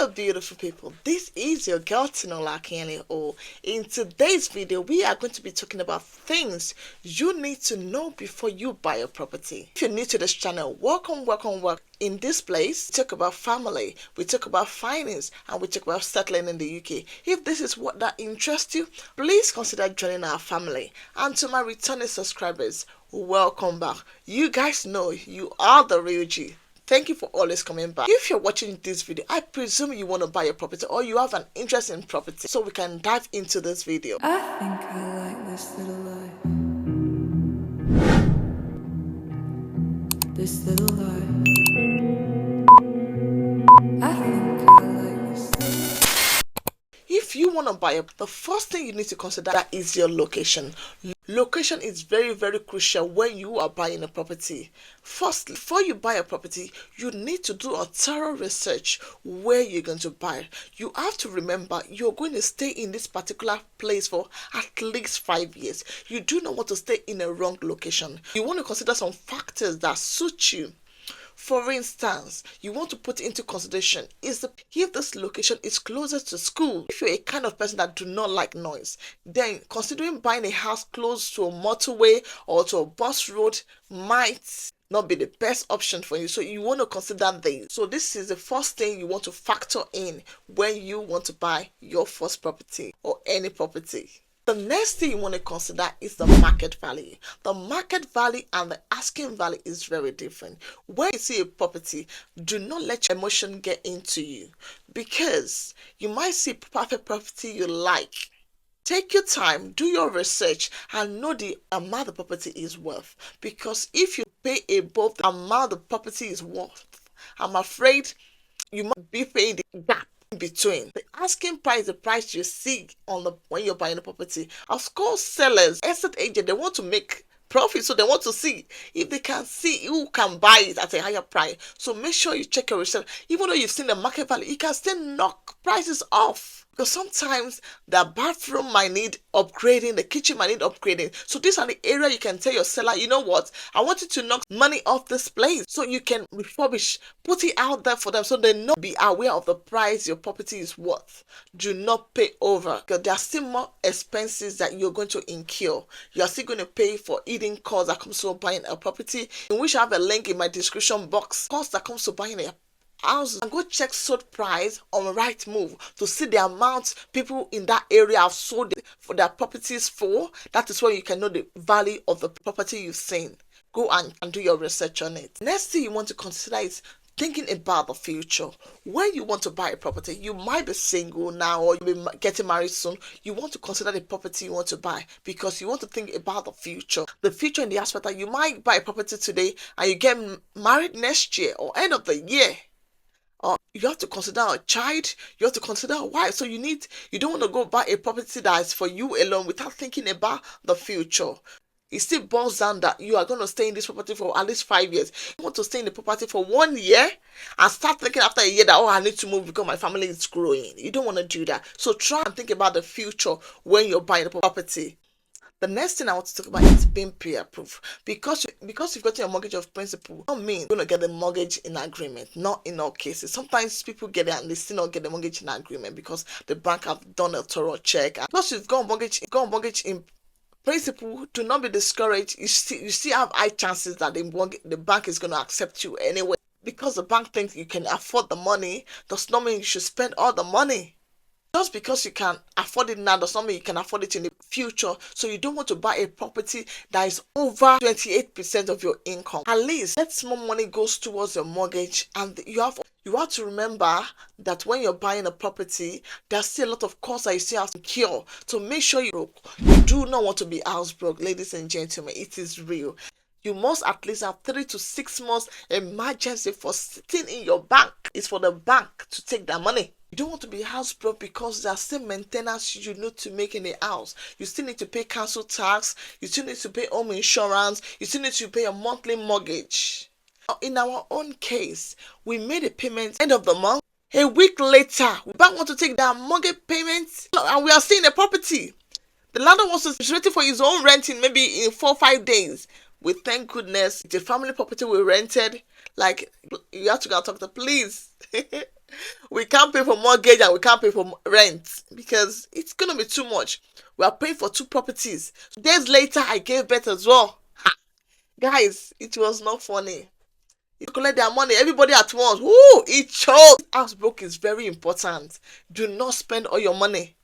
Hello beautiful people, this is your girl Tinuolaakinyeleo. In today's video, we are going to be talking about things you need to know before you buy a property. If you're new to this channel, welcome. In this place, we talk about family, we talk about finance, and we talk about settling in the UK. If this is what that interests you, please consider joining our family. And to my returning subscribers, welcome back. You guys know you are the real G. Thank you for always coming back. If you're watching this video, I presume you want to buy a property or you have an interest in property, so we can dive into this video. I think I like this little life. This little life. I think I like this little life. If you want to buy a, the first thing you need to consider is your location. Location is very crucial when you are buying a property. Firstly, before you buy a property, you need to do a thorough research where you're going to buy. You have to remember you're going to stay in this particular place for at least 5 years. You do not want to stay in a wrong location. You want to consider some factors that suit you. For instance, you want to put into consideration if this location is closer to school. If you're a kind of person that do not like noise, then considering buying a house close to a motorway or to a bus road might not be the best option for you. So you want to consider this. So this is the first thing you want to factor in when you want to buy your first property or any property. The next thing you want to consider is the market value. The market value and the asking value is very different. When you see a property, do not let your emotion get into you, because you might see perfect property you like. Take your time, do your research, and know the amount the property is worth. Because if you pay above the amount the property is worth, I'm afraid you might be paying the gap between. The asking price, the price you see on the when you're buying a property. Of course, sellers, estate agent, they want to make profit, so they want to see if they can see who can buy it at a higher price. So make sure you check your research. Even though you've seen the market value, you can still knock prices off. Because sometimes the bathroom might need upgrading, the kitchen might need upgrading. So these are the area you can tell your seller, you know what, I want you to knock money off this place so you can refurbish, put it out there for them so they know, be aware of the price your property is worth. Do not pay over, because there are still more expenses that you're going to incur. You're still going to pay for hidden costs that comes to buying a property, in which I have a link in my description box. Costs that comes to buying a houses, and go check sold price on Rightmove to see the amount people in that area have sold for their properties for. That is where you can know the value of the property you've seen. Go and do your research on it. Next thing you want to consider is thinking about the future. When you want to buy a property, you might be single now or you'll be getting married soon. You want to consider the property you want to buy because you want to think about the future. The future in the aspect that you might buy a property today and you get married next year or end of the year. You have to consider a child, you have to consider a wife. So you don't want to go buy a property that is for you alone without thinking about the future. It still boils down that you are going to stay in this property for at least 5 years. You want to stay in the property for 1 year and start thinking after a year that, I need to move because my family is growing. You don't want to do that. So try and think about the future when you're buying a property. The next thing I want to talk about is being pre-approved. Because you've gotten a mortgage of principal, don't mean you're going to get the mortgage in agreement. Not in all cases. Sometimes people get it and they still not get the mortgage in agreement because the bank have done a thorough check. And because you've got mortgage in principal, do not be discouraged. You still have high chances that the bank is going to accept you anyway. Because the bank thinks you can afford the money does not mean you should spend all the money. Just because you can afford it now does not mean you can afford it in the future. So you don't want to buy a property that is over 28% of your income. At least let small money goes towards your mortgage, and you have to remember that when you're buying a property, there's still a lot of costs that you still have to incur. So make sure you do not want to be house broke, ladies and gentlemen. It is real. You must at least have 3 to 6 months emergency for sitting in your bank. It's for the bank to take that money. You don't want to be house broke because there are still maintenance you need to make in the house. You still need to pay council tax. You still need to pay home insurance. You still need to pay a monthly mortgage. In our own case, we made a payment end of the month. A week later, the bank want to take that mortgage payment and we are seeing the property. The landlord wants to waiting for his own renting maybe in 4 or 5 days. We thank goodness the family property we rented. Like, you have to go and talk to police. we can't pay for mortgage and we can't pay for rent because it's gonna be too much. We are paying for 2 properties. Days later, I gave birth as well. Ha. Guys, it was not funny. You collect their money, everybody at once. Woo! It choked. House broke is very important. Do not spend all your money.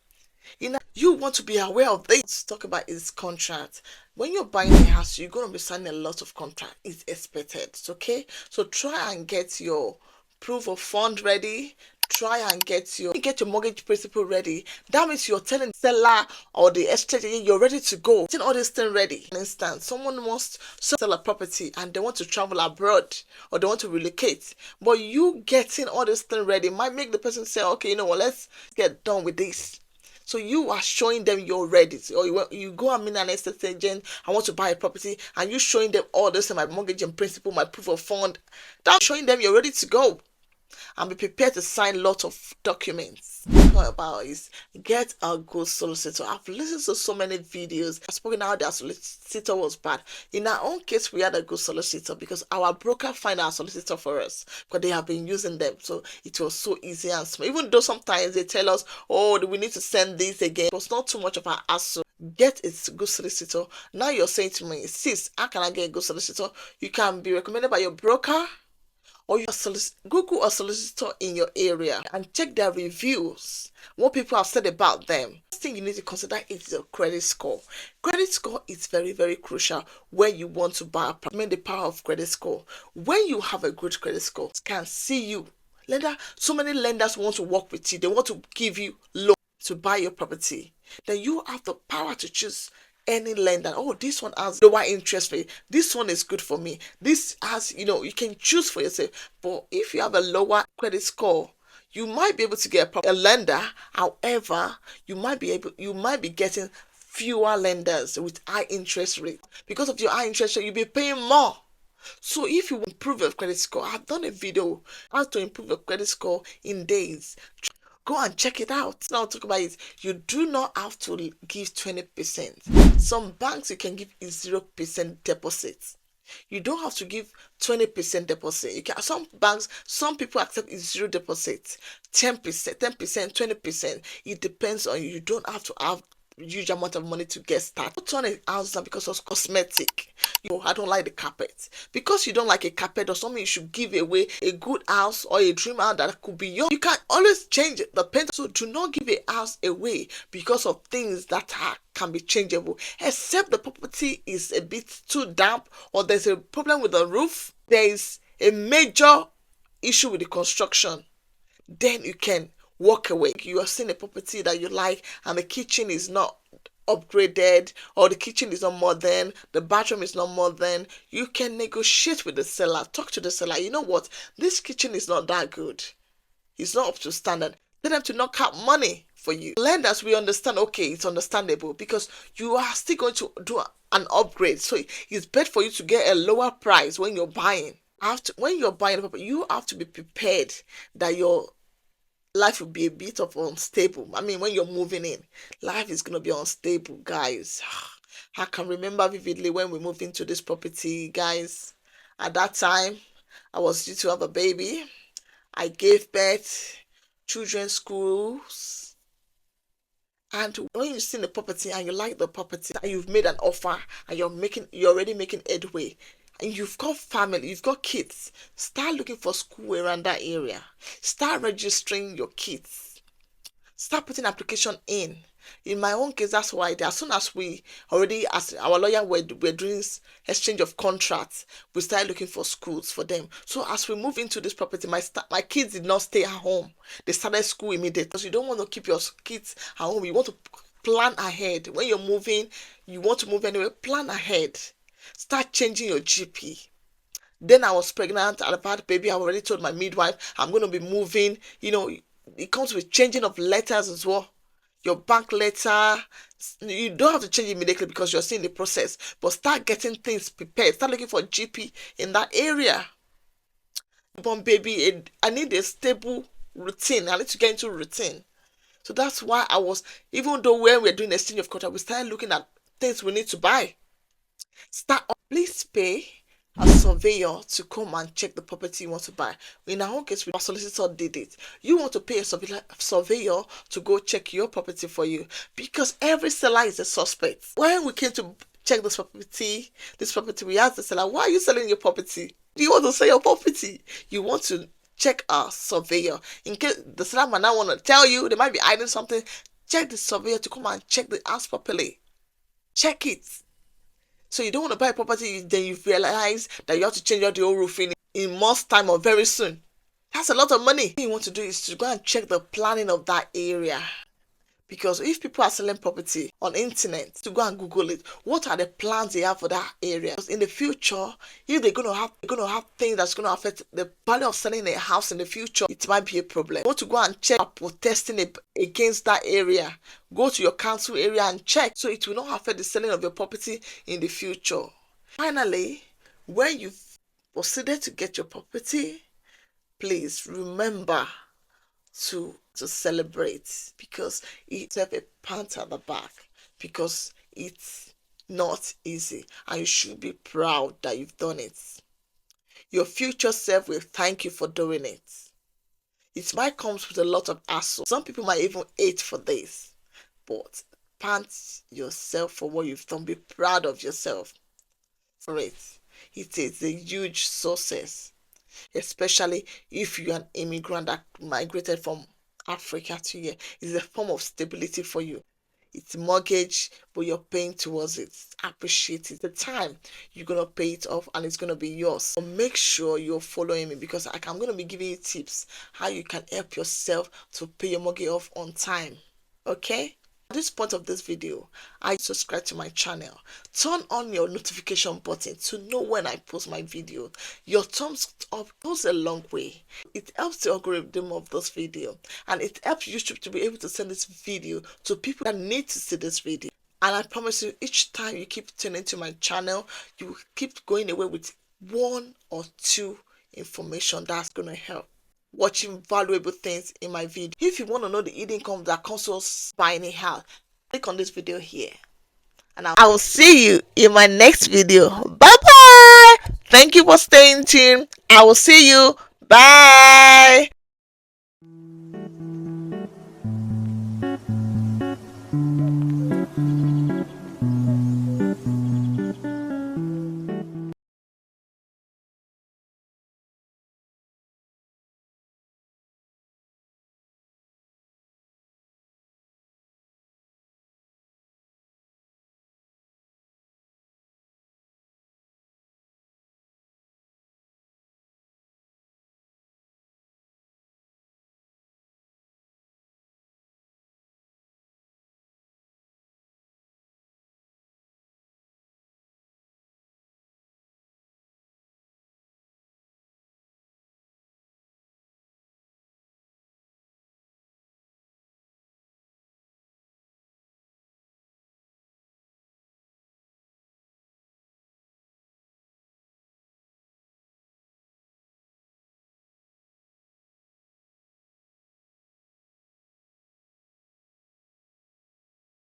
You want to be aware of this. Let's talk about his contract. When you're buying a house, you're going to be signing a lot of contract. It's expected. Okay? So try and get your proof of fund ready. Try and get your mortgage principal ready. That means you're telling the seller or the estate agent you're ready to go. Getting all this thing ready. For instance, someone wants to sell a property and they want to travel abroad or they want to relocate. But you getting all this thing ready might make the person say, okay, you know what, let's get done with this. So you are showing them you're ready. Or you go and meet an estate agent, I want to buy a property, and you showing them all this, my mortgage and principal, my proof of fund. That's showing them you're ready to go. And be prepared to sign lots of documents. What about is get a good solicitor. I've listened to so many videos. I've spoken how their solicitor was bad. In our own case, we had a good solicitor because our broker find our solicitor for us because they have been using them. So it was so easy and smooth. Even though sometimes they tell us, oh, we need to send this again. It was not too much of an hassle. Get a good solicitor. Now you're saying to me, sis, how can I get a good solicitor? You can be recommended by your broker, or you Google a solicitor in your area and check their reviews, what people have said about them. First thing you need to consider is your credit score. Credit score is very, very crucial when you want to buy a property. I mean, the power of credit score. When you have a good credit score, can see you. So many lenders want to work with you. They want to give you loan to buy your property. Then you have the power to choose any lender. Oh, this one has lower interest rate. This one is good for me. This has, you can choose for yourself. But if you have a lower credit score, you might be able to get a lender. However, you might be getting fewer lenders with high interest rate. Because of your high interest rate, you'll be paying more. So if you improve your credit score, I've done a video how to improve your credit score in days. Go and check it out. Now talk about it. You do not have to give 20%. Some banks you can give 0% deposit. You don't have to give 20% deposit. Some people accept 0 deposit, 10%, 20%. It depends on you. You don't have to have huge amount of money to get started. Don't turn it out because of cosmetic. I don't like the carpet. Because you don't like a carpet or something, you should give away a good house or a dream house that could be yours. You can always change the paint. So do not give a house away because of things that can be changeable. Except the property is a bit too damp or there's a problem with the roof. There is a major issue with the construction. Then you can walk away. You are seeing a property that you like and the kitchen is not upgraded or the kitchen is not modern, the bathroom is not modern. You can negotiate with the seller. Talk to the seller. You know what? This kitchen is not that good. It's not up to standard. Tell them to knock out money for you. Lenders, we understand. Okay, it's understandable because you are still going to do an upgrade. So it's better for you to get a lower price when you're buying. When you're buying a property, you have to be prepared that your life will be a bit of unstable. I mean, when you're moving in, life is going to be unstable, guys. I can remember vividly when we moved into this property, guys. At that time, I was due to have a baby. I gave birth, children's schools. And when you see the property and you like the property, and you've made an offer and you're already making headway, and you've got family, you've got kids, start looking for school around that area. Start registering your kids. Start putting application in. In my own case, that's why as soon as as our lawyer we're doing exchange of contracts, we started looking for schools for them. So as we move into this property, my kids did not stay at home. They started school immediately because you don't want to keep your kids at home. You want to plan ahead. When you're moving, you want to move anyway, plan ahead. Start changing your GP. Then I was pregnant, I've had a baby. I already told my midwife I'm going to be moving. It comes with changing of letters as well. Your bank letter, you don't have to change immediately because you're still in the process. But start getting things prepared. Start looking for a GP in that area. Born baby, I need a stable routine. I need to get into routine. So that's why even though when we're doing exchange of contract, we started looking at things we need to buy. Please pay a surveyor to come and check the property you want to buy. In our own case, our solicitor did it. You want to pay a surveyor to go check your property for you, because every seller is a suspect. When we came to check this property, we asked the seller, why are you selling your property? Do you want to sell your property? You want to check a surveyor. In case the seller might not want to tell you, they might be hiding something. Check the surveyor to come and check the house properly. Check it. So you don't want to buy a property, then you realize that you have to change out the whole roofing in most time or very soon. That's a lot of money. What you want to do is to go and check the planning of that area. Because if people are selling property on internet, to go and Google it, what are the plans they have for that area? Because in the future, if they're gonna have things that's gonna affect the value of selling a house in the future, it might be a problem. You want to go and check protesting against that area. Go to your council area and check, so it will not affect the selling of your property in the future. Finally, when you've proceeded to get your property, please remember to celebrate, because it's a pat at the back, because it's not easy, and you should be proud that you've done it. Your future self will thank you for doing it. It might come with a lot of hassle. Some people might even hate for this, but pat yourself for what you've done. Be proud of yourself for it. It is a huge success, especially if you're an immigrant that migrated from Africa to here. It's a form of stability for you. It's mortgage, but you're paying towards it. Appreciate it. The time you're gonna pay it off, and it's gonna be yours. So make sure you're following me, because I'm gonna be giving you tips how you can help yourself to pay your mortgage off on time. Okay? At this point of this video, I subscribe to my channel. Turn on your notification button to know when I post my video. Your thumbs up goes a long way. It helps the algorithm of this video, and it helps YouTube to be able to send this video to people that need to see this video. And I promise you, each time you keep tuning to my channel, you will keep going away with one or two information that's gonna help. Watching valuable things in my video. If you want to know the hidden income that comes to us buying a house, click on this video here, and I will see you in my next video. Bye bye. Thank you for staying tuned. I will see you. Bye.